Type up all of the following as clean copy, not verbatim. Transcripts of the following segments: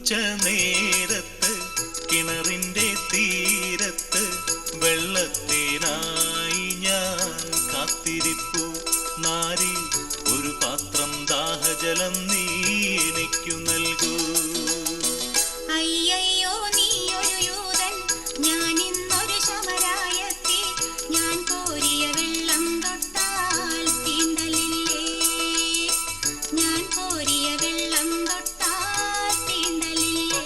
നേരത്ത് കിണറിന്റെ തീരത്ത് വെള്ളത്തേനായി ഞാൻ കാത്തിരിപ്പു നാരി ഒരു പാത്രം ദാഹജലം നീ എനിക്കു നൽകൂ. അയ്യയ്യോ നീയൊരു യൂതൻ, ഞാൻ ഇന്നൊരു ശമരായത്തി, ഞാൻ കോരിയ വെള്ളം തൊട്ടാൽ തീണ്ടലില്ലേ, ഞാൻ കോരിയ വെള്ളം തൊട്ടാൽ തീണ്ടലില്ലേ.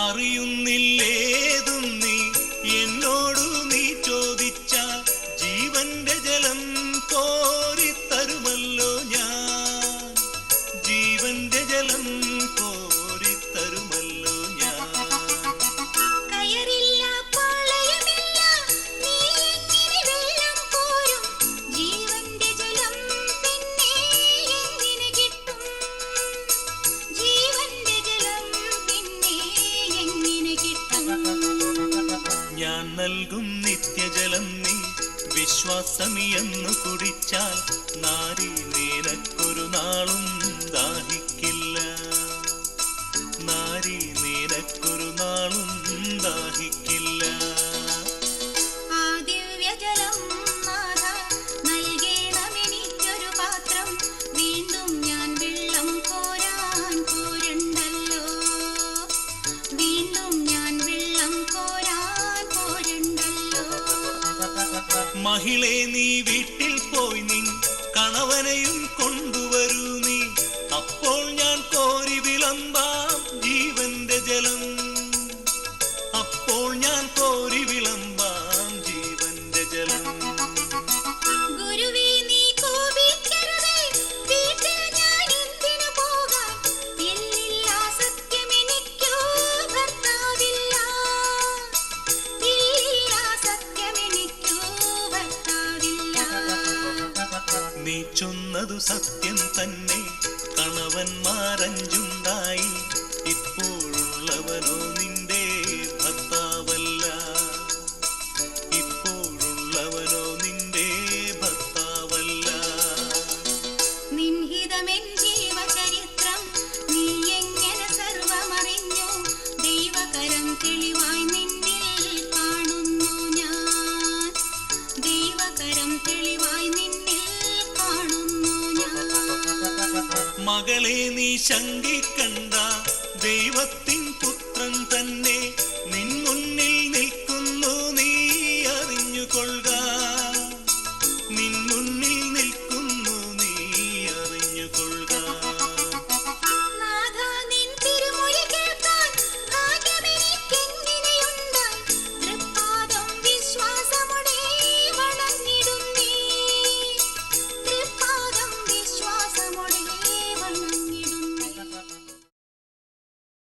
അറിയുന്നില്ലേതും നീ എന്നോടു നീ ചോദിച്ചാൽ ജീവന്റെ ജലം കോരിത്തരുമല്ലോ ഞാൻ, ജീവന്റെ ജലം കോരിത്തരുമല്ലോ ഞാൻ. കയറില്ല പാളയമില്ല, നീ എങ്ങനെ വെള്ളം കോരും, ജീവന്റെ ജലം പിന്നെ എങ്ങനെ കിട്ടും, ജീവന്റെ ജലം പിന്നെ എങ്ങനെ കിട്ടും. ഞാൻ നൽകും നിത്യജലം നീ വിശ്വാസമിയെന്നു കുടിച്ചാൽ നാരി നിനക്കൊരു നാളും ദാഹിക്കില്ല, നാരി നിനക്കൊരു നാളും ദാഹിക്കില്ല. ആ ദിവ്യജലം നാഥ നൽകേണമെനിക്കൊരു പാത്രം, വീണ്ടും ഞാൻ വെള്ളം കോരാൻ പോരണ്ടല്ലോ, വീണ്ടും ഞാൻ വെള്ളം കോരാൻ പോരണ്ടല്ലോ. മഹിളെ നീ വീട്ടിൽ പോയി നിൻ കണവനെയും കൊണ്ടുവരൂ നീ, അപ്പോൾ ഞാൻ കോരി വിളമ്പാം ജീവന്റെ ജലം, അപ്പോൾ ഞാൻ കോരി വിളമ്പാം ജീവന്റെ ജലം. ഗുരുവേ നീ കോപിക്കരുതേ, വീട്ടിൽ ഞാൻ എന്തിനു പോകാൻ, ഇല്ലില്ല സത്യമെനിക്കു ഭർത്താവില്ല, ഇല്ലില്ല സത്യമെനിക്കു ഭർത്താവില്ല. നീ ചൊന്നതു സത്യം തന്നെ, കണവന്മാരഞ്ചുണ്ടായി, ഇപ്പോഴുള്ളവനോ നിന്റെ ഭർത്താവല്ല, ഇപ്പോഴുള്ളവനോ നിന്റെ ഭർത്താവല്ല. നിൻഹിതമെൻ ജീവചരിത്രം നീ എങ്ങനെ സർവമറിഞ്ഞു, ദൈവകരം തെളിവായി നിന്നിൽ കാണുന്നു ഞാൻ, ദൈവകരം തെളിവായി നിന്നിൽ കാണുന്നു ഞാൻ. മകളെ നീ ശങ്കിക്കണ്ട, ദൈവത്തെ